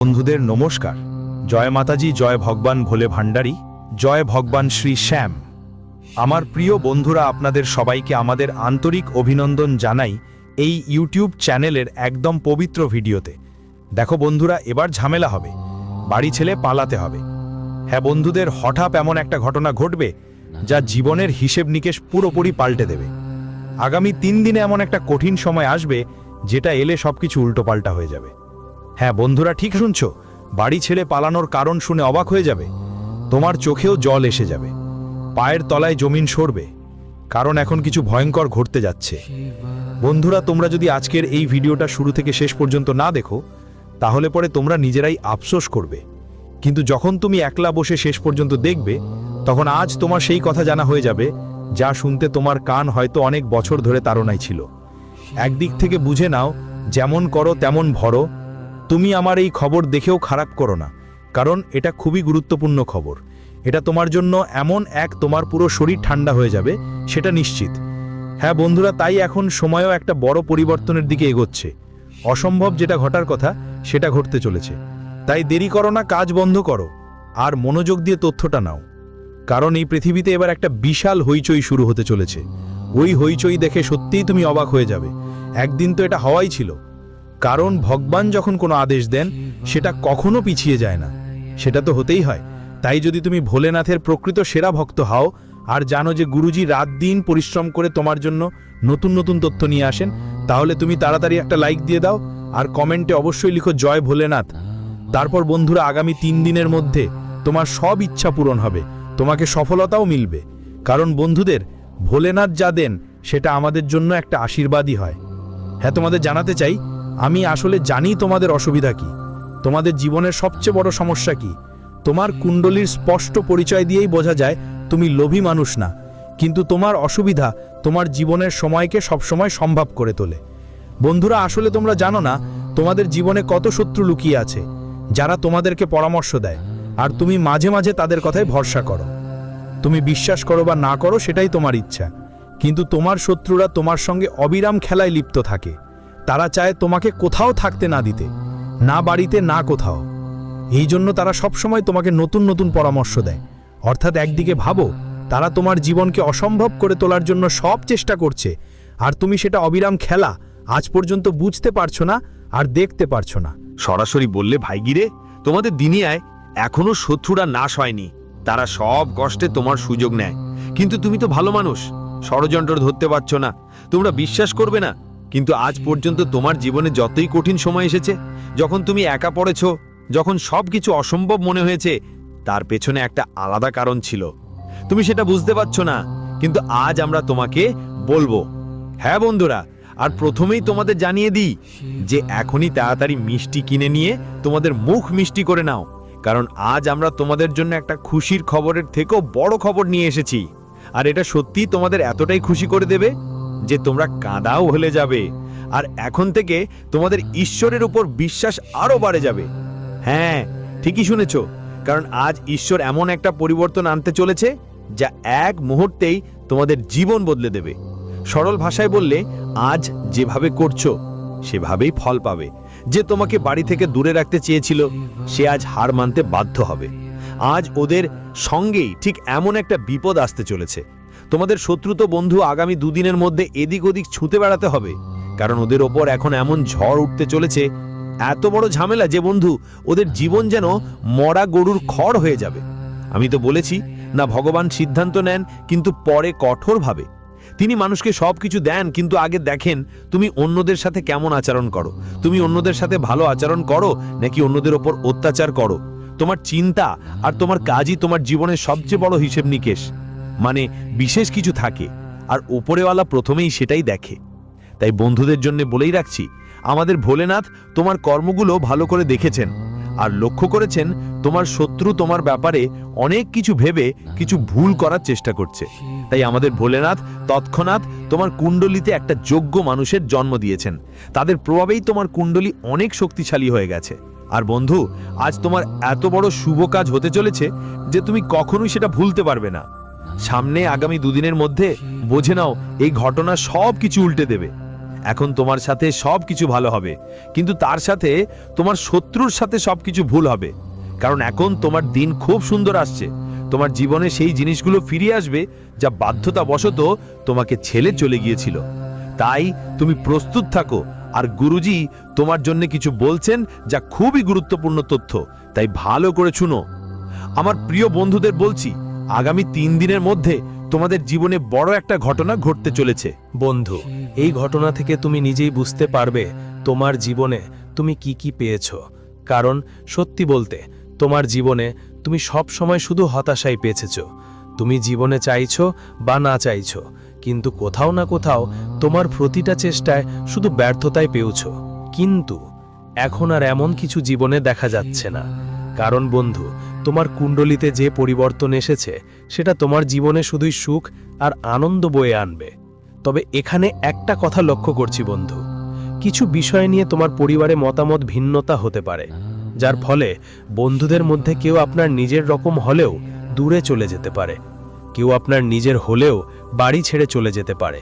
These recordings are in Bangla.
বন্ধুদের নমস্কার। জয় মাতাজি, জয় ভগবান ভোলে ভান্ডারী, জয় ভগবান শ্রী শ্যাম। আমার প্রিয় বন্ধুরা, আপনাদের সবাইকে আমাদের আন্তরিক অভিনন্দন জানাই এই ইউটিউব চ্যানেলের একদম পবিত্র ভিডিওতে। দেখো বন্ধুরা, এবার ঝামেলা হবে, বাড়ি ছেড়ে পালাতে হবে। হ্যাঁ বন্ধুদের, হঠাৎ এমন একটা ঘটনা ঘটবে যা জীবনের হিসেব নিকেশ পুরোপুরি পাল্টে দেবে। আগামী 3 দিনে এমন একটা কঠিন সময় আসবে যেটা এলে সবকিছু উল্টোপাল্টা হয়ে যাবে। হ্যাঁ বন্ধুরা, ঠিক শুনছো, বাড়ি ছেড়ে পালানোর কারণ শুনে অবাক হয়ে যাবে। তোমার চোখেও জল এসে যাবে, পায়ের তলায় জমিন সরবে, কারণ এখন কিছু ভয়ঙ্কর ঘটতে যাচ্ছে। বন্ধুরা, তোমরা যদি আজকের এই ভিডিওটা শুরু থেকে শেষ পর্যন্ত না দেখো, তাহলে পরে তোমরা নিজেরাই আফসোস করবে। কিন্তু যখন তুমি একলা বসে শেষ পর্যন্ত দেখবে, তখন আজ তোমার সেই কথা জানা হয়ে যাবে যা শুনতে তোমার কান হয়তো অনেক বছর ধরে তাড়নায় ছিল। একদিক থেকে বুঝে নাও, যেমন করো তেমন ভরো। তুমি আমার এই খবর দেখেও খারাপ করো না, কারণ এটা খুবই গুরুত্বপূর্ণ খবর। এটা তোমার জন্য এমন তোমার পুরো শরীর ঠান্ডা হয়ে যাবে, সেটা নিশ্চিত। হ্যাঁ বন্ধুরা, তাই এখন সময়ও একটা বড় পরিবর্তনের দিকে এগোচ্ছে। অসম্ভব যেটা ঘটার কথা সেটা ঘটতে চলেছে। তাই দেরি করো না, কাজ বন্ধ করো আর মনোযোগ দিয়ে তথ্যটা নাও, কারণ এই পৃথিবীতে এবার একটা বিশাল হইচই শুরু হতে চলেছে। ওই হইচই দেখে সত্যিই তুমি অবাক হয়ে যাবে। একদিন তো এটা হওয়াই ছিল, কারণ ভগবান যখন কোনো আদেশ দেন সেটা কখনো পিছিয়ে যায় না, সেটা তো হতেই হয়। তাই যদি তুমি ভোলেনাথের প্রকৃত সেরা ভক্ত হও আর জানো যে গুরুজি রাত দিন পরিশ্রম করে তোমার জন্য নতুন নতুন তথ্য নিয়ে আসেন, তাহলে তুমি তাড়াতাড়ি একটা লাইক দিয়ে দাও আর কমেন্টে অবশ্যই লিখো জয় ভোলেনাথ। তারপর বন্ধুরা, আগামী 3 দিনের মধ্যে তোমার সব ইচ্ছা পূরণ হবে, তোমাকে সফলতাও মিলবে। কারণ বন্ধুদের, ভোলেনাথ যা দেন সেটা আমাদের জন্য একটা আশীর্বাদই হয়। হ্যাঁ, তোমাদের জানাতে চাই, আমি আসলে জানি তোমাদের অসুবিধা কি, তোমাদের জীবনের সবচেয়ে বড় সমস্যা কি। তোমার কুণ্ডলীর স্পষ্ট পরিচয় দিয়েই বোঝা যায় তুমি লোভী মানুষ না, কিন্তু তোমার অসুবিধা তোমার জীবনের সময়কে সবসময় সম্ভব করে তোলে। বন্ধুরা, আসলে তোমরা জানো না তোমাদের জীবনে কত শত্রু লুকিয়ে আছে, যারা তোমাদেরকে পরামর্শ দেয় আর তুমি মাঝে মাঝে তাদের কথায় ভরসা করো। তুমি বিশ্বাস করো বা না করো সেটাই তোমার ইচ্ছা, কিন্তু তোমার শত্রুরা তোমার সঙ্গে অবিরাম খেলায় লিপ্ত থাকে। তারা চায় তোমাকে কোথাও থাকতে না দিতে, না বাড়িতে না কোথাও। এই জন্য তারা সবসময় তোমাকে নতুন নতুন পরামর্শ দেয়। অর্থাৎ একদিকে ভাবো, তারা তোমার জীবনকে অসম্ভব করে তোলার জন্য সব চেষ্টা করছে, আর তুমি সেটা অবিরাম খেলা আজ পর্যন্ত বুঝতে পারছো না আর দেখতে পারছো না। সরাসরি বললে ভাইগিরে, তোমাদের দুনিয়ায় এখনো শত্রুরা নাশ হয়নি। তারা সব কষ্টে তোমার সুযোগ নেয়, কিন্তু তুমি তো ভালো মানুষ, ষড়যন্ত্র ধরতে পারছো না। তোমরা বিশ্বাস করবে না, কিন্তু আজ পর্যন্ত তোমার জীবনে যতই কঠিন সময় এসেছে, যখন তুমি একা পড়েছো, যখন সবকিছু অসম্ভব মনে হয়েছে, তার পেছনে একটা আলাদা কারণ ছিল। তুমি সেটা বুঝতে পারছো না, কিন্তু আজ আমরা তোমাকে বলবো। হ্যাঁ বন্ধুরা, আর প্রথমেই তোমাদের জানিয়ে দিই যে এখনই তাড়াতাড়ি মিষ্টি কিনে নিয়ে তোমাদের মুখ মিষ্টি করে নাও, কারণ আজ আমরা তোমাদের জন্য একটা খুশির খবরের থেকেও বড় খবর নিয়ে এসেছি। আর এটা সত্যিই তোমাদের এতটাই খুশি করে দেবে যে তোমরা কাঁদাও হলে যাবে, আর এখন থেকে তোমাদের ঈশ্বরের উপর বিশ্বাস আরো বাড়ে যাবে। হ্যাঁ, ঠিকই শুনেছ, কারণ আজ ঈশ্বর এমন একটা পরিবর্তন আনতে চলেছে যা এক মুহূর্তেই তোমাদের জীবন বদলে দেবে। সরল ভাষায় বললে, আজ যেভাবে করছো সেভাবেই ফল পাবে। যে তোমাকে বাড়ি থেকে দূরে রাখতে চেয়েছিল, সে আজ হার মানতে বাধ্য হবে। আজ ওদের সঙ্গেই ঠিক এমন একটা বিপদ আসতে চলেছে। তোমাদের শত্রুত বন্ধু আগামী 2 দিনের মধ্যে এদিক ওদিক ছুঁতে বেড়াতে হবে, কারণ ওদের ওপর এখন এমন ঝড় উঠতে চলেছে, এত বড় ঝামেলা যে বন্ধু, ওদের জীবন যেন মরা গরুর খড় হয়ে যাবে। আমি তো বলেছি না, ভগবান সিদ্ধান্ত নেন কিন্তু পরে কঠোরভাবে। তিনি মানুষকে সবকিছু দেন, কিন্তু আগে দেখেন তুমি অন্যদের সাথে কেমন আচরণ করো। তুমি অন্যদের সাথে ভালো আচরণ করো নাকি অন্যদের ওপর অত্যাচার করো। তোমার চিন্তা আর তোমার কাজই তোমার জীবনের সবচেয়ে বড় হিসেব নিকেশ। মানে বিশেষ কিছু থাকে, আর উপরেওয়ালা প্রথমেই সেটাই দেখে। তাই বন্ধুদের জন্য বলেই রাখছি, আমাদের ভোলেনাথ তোমার কর্মগুলো ভালো করে দেখেছেন আর লক্ষ্য করেছেন তোমার শত্রু তোমার ব্যাপারে অনেক কিছু ভেবে কিছু ভুল করার চেষ্টা করছে। তাই আমাদের ভোলেনাথ তৎক্ষণাৎ তোমার কুণ্ডলিতে একটা যোগ্য মানুষের জন্ম দিয়েছেন। তাদের প্রভাবেই তোমার কুণ্ডলী অনেক শক্তিশালী হয়ে গেছে। আর বন্ধু, আজ তোমার এত বড় শুভ কাজ হতে চলেছে যে তুমি কখনোই সেটা ভুলতে পারবে না। সামনে আগামী 2 দিনের মধ্যে বোঝে নাও, এই ঘটনা সব কিছু উল্টে দেবে। এখন তোমার সাথে সবকিছু ভালো হবে, কিন্তু তার সাথে তোমার শত্রুর সাথে সবকিছু ভুল হবে। কারণ এখন তোমার দিন খুব সুন্দর আসছে। তোমার জীবনে সেই জিনিসগুলো ফিরে আসবে যা বাধ্যতাবশত তোমাকে ছেড়ে চলে গিয়েছিল। তাই তুমি প্রস্তুত থাকো। আর গুরুজি তোমার জন্য কিছু বলছেন যা খুবই গুরুত্বপূর্ণ তথ্য, তাই ভালো করে শুনো। আমার প্রিয় বন্ধুদের বলছি, আগামী 3 দিনের মধ্যে তোমাদের জীবনে বড় একটা ঘটনা ঘটতে চলেছে। বন্ধু, এই ঘটনা থেকে তুমি নিজেই বুঝতে পারবে তোমার জীবনে তুমি কি কি পেয়েছো। কারণ সত্যি বলতে তোমার জীবনে তুমি সব সময় শুধু হতাশাই পেয়েছো। তুমি জীবনে চাইছো বা না চাইছো, কিন্তু কোথাও না কোথাও তোমার প্রতিটা চেষ্টায় শুধু ব্যর্থতাই পেয়েছো। কিন্তু এখন আর এমন কিছু জীবনে দেখা যাচ্ছে না। কারণ বন্ধু, তোমার কুণ্ডলিতে যে পরিবর্তন এসেছে সেটা তোমার জীবনে শুধুই সুখ আর আনন্দ বয়ে আনবে। তবে এখানে একটা কথা লক্ষ্য করছি বন্ধু, কিছু বিষয় নিয়ে তোমার পরিবারে মতামত ভিন্নতা হতে পারে, যার ফলে বন্ধুদের মধ্যে কেউ আপনার নিজের রকম হলেও দূরে চলে যেতে পারে, কেউ আপনার নিজের হলেও বাড়ি ছেড়ে চলে যেতে পারে।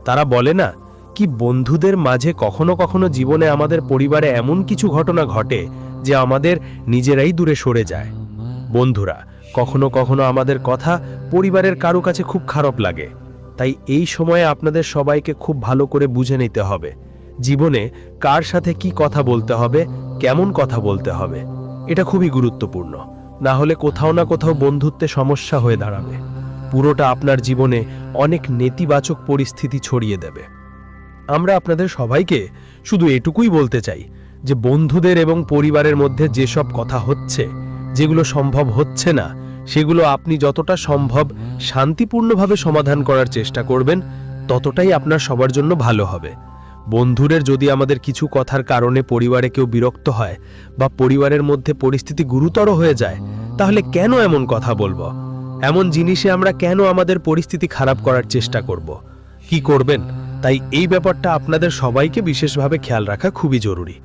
তারা বলে না কি, বন্ধুদের মাঝে কখনো কখনো জীবনে আমাদের পরিবারে এমন কিছু ঘটনা ঘটে যে আমাদের নিজেরাই দূরে সরে যায়। বন্ধুরা, কখনো কখনো আমাদের কথা পরিবারের কারো কাছে খুব খারাপ লাগে। তাই এই সময়ে আপনাদের সবাইকে খুব ভালো করে বুঝে নিতে হবে জীবনে কার সাথে কি কথা বলতে হবে, কেমন কথা বলতে হবে। এটা খুবই গুরুত্বপূর্ণ। না হলে কোথাও না কোথাও বন্ধুত্বে সমস্যা হয়ে দাঁড়াবে। পুরোটা আপনার জীবনে অনেক নেতিবাচক পরিস্থিতি ছড়িয়ে দেবে। আমরা আপনাদের সবাইকে শুধু এটুকুই বলতে চাই যে বন্ধুদের এবং পরিবারের মধ্যে যেসব কথা হচ্ছে, যেগুলো সম্ভব হচ্ছে না, সেগুলো আপনি যতটা সম্ভব শান্তিপূর্ণভাবে সমাধান করার চেষ্টা করবেন, ততটাই আপনার সবার জন্য ভালো হবে। বন্ধুদের যদি আমাদের কিছু কথার কারণে পরিবারে কেউ বিরক্ত হয় বা পরিবারের মধ্যে পরিস্থিতি গুরুতর হয়ে যায়, তাহলে কেন এমন কথা বলবো? এমন জিনিসে আমরা কেন আমাদের পরিস্থিতি খারাপ করার চেষ্টা করব? কি করবেন? তাই এই ব্যাপারটা আপনাদের সবাইকে বিশেষভাবে খেয়াল রাখা খুবই জরুরি।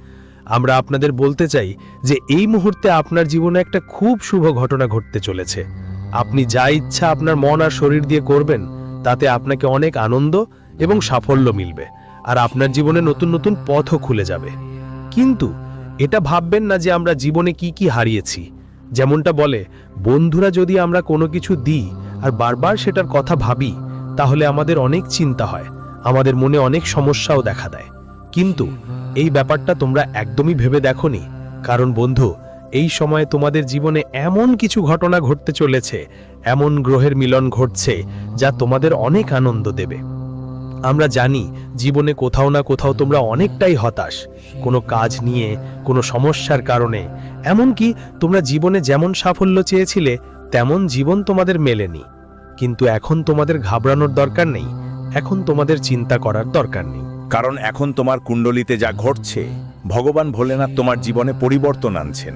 আমরা আপনাদের বলতে চাই যে এই মুহূর্তে আপনার জীবনে একটা খুব শুভ ঘটনা ঘটতে চলেছে। আপনি যা ইচ্ছা আপনার মন আর শরীর দিয়ে করবেন, তাতে আপনাকে অনেক আনন্দ এবং সাফল্য মিলবে, আর আপনার জীবনে নতুন নতুন পথও খুলে যাবে। কিন্তু এটা ভাববেন না যে আমরা জীবনে কি কি হারিয়েছি। যেমনটা বলে, বন্ধুরা যদি আমরা কোনো কিছু দিই আর বারবার সেটার কথা ভাবি, তাহলে আমাদের অনেক চিন্তা হয়, আমাদের মনে অনেক সমস্যাও দেখা দেয়। কিন্তু এই ব্যাপারটা তোমরা একদমই ভেবে দেখোনি। কারণ বন্ধু, এই সময়ে তোমাদের জীবনে এমন কিছু ঘটনা ঘটতে চলেছে, এমন গ্রহের মিলন ঘটছে যা তোমাদের অনেক আনন্দ দেবে। আমরা জানি জীবনে কোথাও না কোথাও তোমরা অনেকটাই হতাশ, কোনো কাজ নিয়ে, কোনো সমস্যার কারণে। এমনকি তোমরা জীবনে যেমন সাফল্য চেয়েছিলে তেমন জীবন তোমাদের মেলেনি। কিন্তু এখন তোমাদের ঘাবড়ানোর দরকার নেই, এখন তোমাদের চিন্তা করার দরকার নেই। কারণ এখন তোমার কুণ্ডলিতে যা ঘটছে, ভগবান ভোলেনাথ তোমার জীবনে পরিবর্তন আনছেন।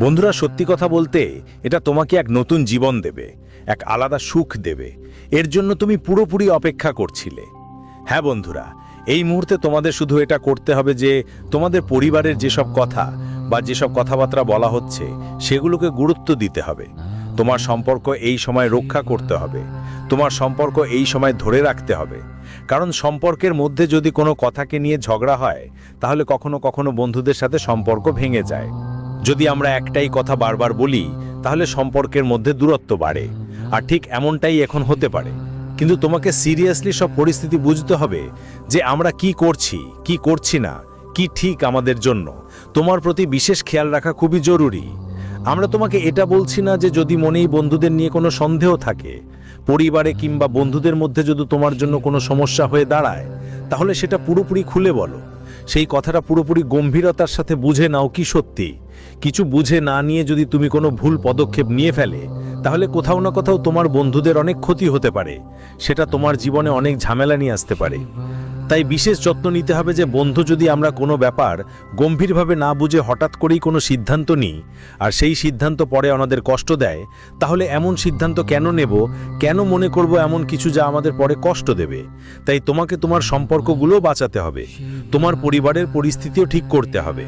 বন্ধুরা, সত্যি কথা বলতে এটা তোমাকে এক নতুন জীবন দেবে, এক আলাদা সুখ দেবে। এর জন্য তুমি পুরোপুরি অপেক্ষা করছিলে। হ্যাঁ বন্ধুরা, এই মুহূর্তে তোমাদের শুধু এটা করতে হবে যে তোমাদের পরিবারের যেসব কথা বা যেসব কথাবার্তা বলা হচ্ছে সেগুলোকে গুরুত্ব দিতে হবে। তোমার সম্পর্ক এই সময় রক্ষা করতে হবে, তোমার সম্পর্ক এই সময় ধরে রাখতে হবে। কারণ সম্পর্কের মধ্যে যদি কোনো কথাকে নিয়ে ঝগড়া হয়, তাহলে কখনো কখনো বন্ধুদের সাথে সম্পর্ক ভেঙে যায়। যদি আমরা একটাই কথা বারবার বলি, তাহলে সম্পর্কের মধ্যে দূরত্ব বাড়ে। আর ঠিক এমনটাই এখন হতে পারে। কিন্তু তোমাকে সিরিয়াসলি সব পরিস্থিতি বুঝতে হবে যে আমরা কি করছি, কি করছি না, কি ঠিক আমাদের জন্য। তোমার প্রতি বিশেষ খেয়াল রাখা খুবই জরুরি। আমরা তোমাকে এটা বলছি না যে যদি মনেই বন্ধুদের নিয়ে কোনো সন্দেহ থাকে, পরিবারে কিংবা বন্ধুদের মধ্যে যদি তোমার জন্য কোনো সমস্যা হয়ে দাঁড়ায়, তাহলে সেটা পুরোপুরি খুলে বলো। সেই কথাটা পুরোপুরি গম্ভীরতার সাথে বুঝে নাও কি সত্যি। কিছু বুঝে না নিয়ে যদি তুমি কোনো ভুল পদক্ষেপ নিয়ে ফেলে, তাহলে কোথাও না কোথাও তোমার বন্ধুদের অনেক ক্ষতি হতে পারে। সেটা তোমার জীবনে অনেক ঝামেলা নিয়ে আসতে পারে। তাই বিশেষ যত্ন নিতে হবে যে বন্ধু যদি আমরা কোনো ব্যাপার গম্ভীরভাবে না বুঝে হঠাৎ করেই কোনো সিদ্ধান্ত নিই, আর সেই সিদ্ধান্ত পরে আমাদের কষ্ট দেয়, তাহলে এমন সিদ্ধান্ত কেন নেব, কেন মনে করব এমন কিছু যা আমাদের পরে কষ্ট দেবে। তাই তোমাকে তোমার সম্পর্কগুলো বাঁচাতে হবে, তোমার পরিবারের পরিস্থিতিও ঠিক করতে হবে।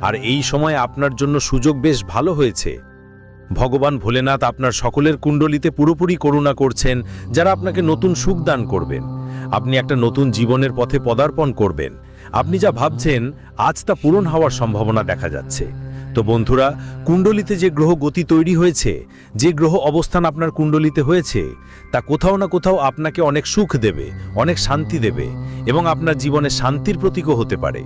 আর এই সময় আপনার জন্য সুযোগ বেশ ভালো হয়েছে। ভগবান ভোলেনাথ আপনার সকলের কুণ্ডলিতে পুরোপুরি করুণা করছেন, যারা আপনাকে নতুন সুখ দান করবেন। আপনি একটা নতুন জীবনের পথে পদার্পণ করবেন। আপনি যা ভাবছেন আজ তা পূরণ হওয়ার সম্ভাবনা দেখা যাচ্ছে। তো বন্ধুরা, কুণ্ডলিতে যে গ্রহ গতি তৈরি হয়েছে, যে গ্রহ অবস্থান আপনার কুণ্ডলিতে হয়েছে, তা কোথাও না কোথাও আপনাকে অনেক সুখ দেবে, অনেক শান্তি দেবে এবং আপনার জীবনে শান্তির প্রতীকও হতে পারে।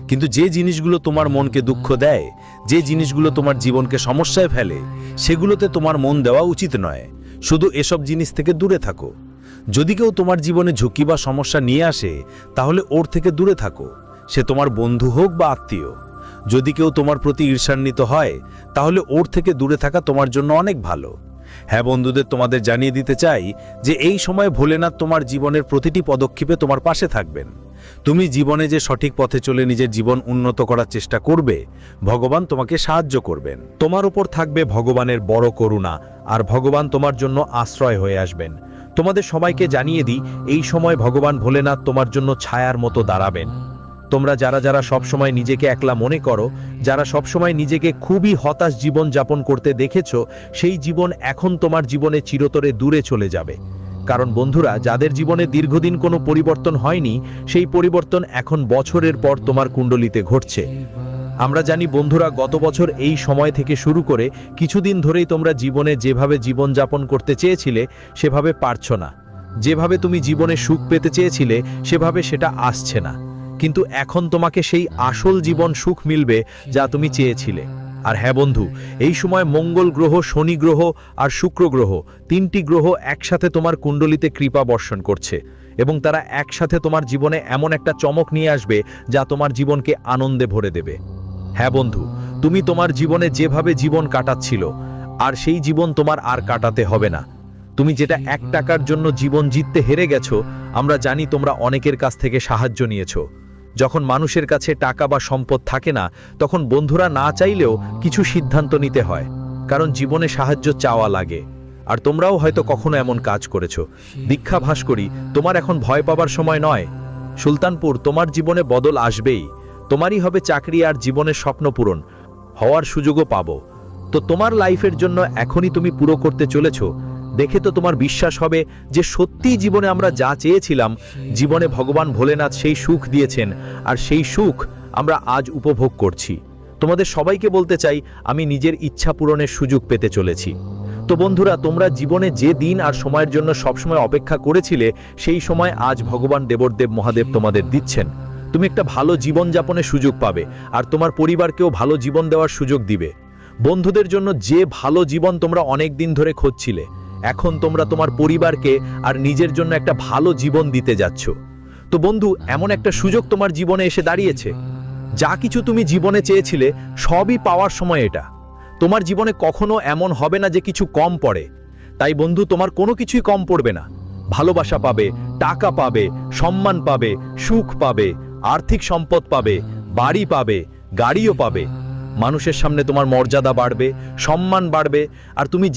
কিন্তু যে জিনিসগুলো তোমার মনকে দুঃখ দেয়, যে জিনিসগুলো তোমার জীবনকে সমস্যায় ফেলে, সেগুলোতে তোমার মন দেওয়া উচিত নয়। শুধু এসব জিনিস থেকে দূরে থাকো। যদি কেউ তোমার জীবনে ঝুঁকি বা সমস্যা নিয়ে আসে, তাহলে ওর থেকে দূরে থাকো, সে তোমার বন্ধু হোক বা আত্মীয়। যদি কেউ তোমার প্রতি ঈর্ষান্বিত হয়, তাহলে ওর থেকে দূরে থাকা তোমার জন্য অনেক ভালো। হ্যাঁ বন্ধুদের, তোমাদের জানিয়ে দিতে চাই যে এই সময় ভোলেনাথ তোমার জীবনের প্রতিটি পদক্ষেপে তোমার পাশে থাকবেন। তুমি জীবনে যে সঠিক পথে চলে নিজের জীবন উন্নত করার চেষ্টা করবে, ভগবান তোমাকে সাহায্য করবেন। তোমার উপর থাকবে ভগবানের বড় করুণা, আর ভগবান তোমার জন্য আশ্রয় হয়ে আসবেন। তোমাদের সবাইকে জানিয়ে দিই, এই সময় ভগবান ভোলেনাথ তোমার জন্য ছায়ার মতো দাঁড়াবেন। তোমরা যারা যারা সবসময় নিজেকে একলা মনে করো, যারা সবসময় নিজেকে খুবই হতাশ জীবন যাপন করতে দেখেছো, সেই জীবন এখন তোমার জীবনে চিরতরে দূরে চলে যাবে। কারণ বন্ধুরা, যাদের জীবনে দীর্ঘদিন কোনো পরিবর্তন হয়নি, সেই পরিবর্তন এখন বছরের পর তোমার কুণ্ডলিতে ঘটছে। আমরা জানি বন্ধুরা, গত বছর এই সময় থেকে শুরু করে কিছুদিন ধরেই তোমরা জীবনে যেভাবে জীবন যাপন করতে চেয়েছিলে সেভাবে পারছো না। যেভাবে তুমি জীবনে সুখ পেতে চেয়েছিলে সেভাবে সেটা আসছে না। কিন্তু এখন তোমাকে সেই আসল জীবন সুখ মিলবে যা তুমি চেয়েছিলে। আর হ্যাঁ বন্ধু, এই সময় মঙ্গল গ্রহ, শনি গ্রহ আর শুক্র গ্রহ, তিনটি গ্রহ একসাথে তোমার কুণ্ডলিতে কৃপা বর্ষণ করছে এবং তারা একসাথে তোমার জীবনে এমন একটা চমক নিয়ে আসবে যা তোমার জীবনকে আনন্দে ভরে দেবে। হ্যাঁ বন্ধু, তুমি তোমার জীবনে যেভাবে জীবন কাটাচ্ছিল, আর সেই জীবন তোমার আর কাটাতে হবে না। তুমি যেটা 1 টাকার জন্য জীবন জিততে হেরে গেছো, আমরা জানি তোমরা অনেকের কাছ থেকে সাহায্য নিয়েছো। যখন মানুষের কাছে টাকা বা সম্পদ থাকে না, তখন বন্ধুরা না চাইলেও কিছু সিদ্ধান্ত নিতে হয়, কারণ জীবনে সাহায্য চাওয়া লাগে। আর তোমরাও হয়তো কখনো এমন কাজ করেছো। দীক্ষা ভাস্করী, তোমার এখন ভয় পাবার সময় নয়। সুলতানপুর, তোমার জীবনে বদল আসবেই। তোমারই হবে চাকরি আর জীবনের স্বপ্ন পূরণ হওয়ার সুযোগও পাবো। তো তোমার লাইফের জন্য এখনই তুমি পুরো করতে চলেছো। দেখে তো তোমার বিশ্বাস হবে যে সত্যিই জীবনে আমরা যা চেয়েছিলাম, জীবনে ভগবান ভোলেনাথ সেই সুখ দিয়েছেন, আর সেই সুখ আমরা আজ উপভোগ করছি। তোমাদের সবাইকে বলতে চাই, আমি নিজের ইচ্ছা পূরণের সুযোগ পেতে চলেছি। তো বন্ধুরা, তোমরা জীবনে যে দিন আর সময়ের জন্য সবসময় অপেক্ষা করেছিলে, সেই সময় আজ ভগবান দেবদেব মহাদেব তোমাদের দিচ্ছেন। তুমি একটা ভালো জীবন যাপনের সুযোগ পাবে, আর তোমার পরিবারকেও ভালো জীবন দেওয়ার সুযোগ দিবে। বন্ধুদের জন্য যে ভালো জীবন তোমরা অনেক দিন ধরে খুঁজছিলে, এখন তোমরা তোমার পরিবারকে আর নিজের জন্য একটা ভালো জীবন দিতে যাচ্ছ। তো বন্ধু, এমন একটা সুযোগ তোমার জীবনে এসে দাঁড়িয়েছে। যা কিছু তুমি জীবনে চেয়েছিলে সবই পাওয়ার সময় এটা। তোমার জীবনে কখনো এমন হবে না যে কিছু কম পড়ে। তাই বন্ধু, তোমার কোনো কিছুই কম পড়বে না। ভালোবাসা পাবে, টাকা পাবে, সম্মান পাবে, সুখ পাবে, আর্থিক সম্পদ পাবে, বাড়ি পাবে, গাড়িও পাবে। মানুষের সামনে তোমার মর্যাদা বাড়বে, সম্মান বাড়বে, আর তুমি